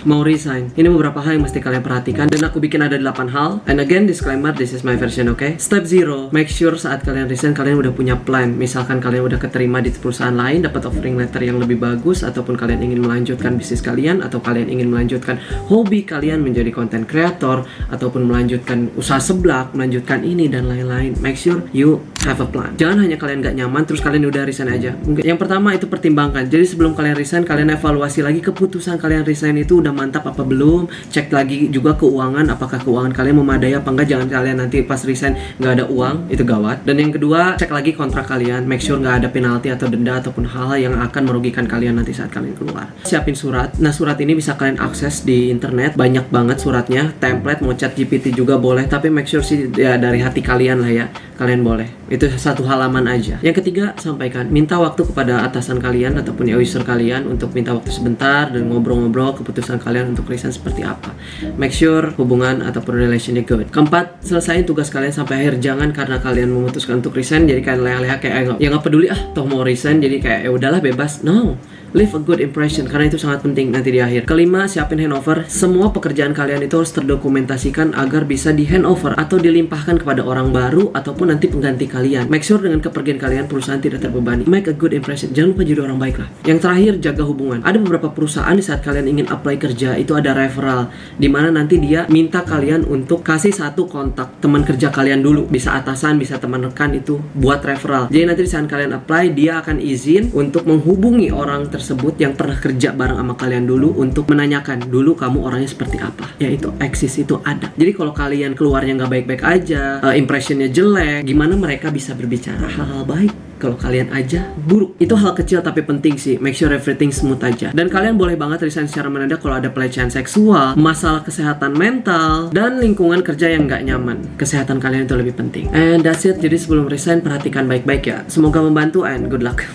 mau resign, ini beberapa hal yang mesti kalian perhatikan, dan aku bikin ada 8 hal. And again, disclaimer, this is my version, okay? Step 0, make sure saat kalian resign, kalian udah punya plan. Misalkan kalian udah keterima di perusahaan lain, dapat offering letter yang lebih bagus, ataupun kalian ingin melanjutkan bisnis kalian, atau kalian ingin melanjutkan hobi kalian menjadi content creator, ataupun melanjutkan usaha seblak, melanjutkan ini dan lain-lain. Make sure you have a plan. Jangan hanya kalian gak nyaman terus kalian udah resign aja. Yang pertama itu pertimbangkan. Jadi sebelum kalian resign, kalian evaluasi lagi keputusan kalian resign itu udah mantap apa belum. Cek lagi juga keuangan, apakah keuangan kalian memadai apa enggak. Jangan kalian nanti pas resign gak ada uang, itu gawat. Dan yang kedua, cek lagi kontrak kalian. Make sure gak ada penalti atau denda ataupun hal-hal yang akan merugikan kalian nanti saat kalian keluar. Siapin surat. Nah, surat ini bisa kalian akses di internet. Banyak banget suratnya. Template, mau chat GPT juga boleh. Tapi make sure sih ya dari hati kalian lah ya. Kalian boleh. Itu satu halaman aja. Yang ketiga, sampaikan. Minta waktu kepada atasan kalian ataupun user kalian untuk minta waktu sebentar dan ngobrol-ngobrol keputusan kalian untuk resign seperti apa. Make sure hubungan ataupun relationnya good. Keempat, selesain tugas kalian sampai akhir. Jangan karena kalian memutuskan untuk resign jadi kalian leha-leha kayak ya nggak peduli toh mau resign jadi kayak ya udahlah bebas. No. Leave a good impression karena itu sangat penting nanti di akhir. Kelima, siapin handover. Semua pekerjaan kalian itu harus terdokumentasikan agar bisa di handover atau dilimpahkan kepada orang baru ataupun nanti pengganti kalian. Make sure dengan kepergian kalian perusahaan tidak terbebani. Make a good impression. Jangan lupa jadi orang baik lah. Yang terakhir, jaga hubungan. Ada beberapa perusahaan di saat kalian ingin apply kerja itu ada referral, dimana nanti dia minta kalian untuk kasih satu kontak teman kerja kalian dulu. Bisa atasan, bisa teman rekan itu buat referral. Jadi nanti di saat kalian apply, dia akan izin untuk menghubungi orang tersebut yang pernah kerja bareng sama kalian dulu untuk menanyakan dulu kamu orangnya seperti apa. Ya itu eksis, itu ada. Jadi kalau kalian keluarnya nggak baik-baik aja, impressionnya jelek, gimana mereka bisa berbicara hal-hal baik kalau kalian aja buruk? Itu hal kecil tapi penting sih. Make sure everything smooth aja. Dan kalian boleh banget resign secara mendadak kalau ada pelecehan seksual, masalah kesehatan mental, dan lingkungan kerja yang nggak nyaman. Kesehatan kalian itu lebih penting. And that's it. Jadi sebelum resign perhatikan baik-baik ya. Semoga membantu and good luck.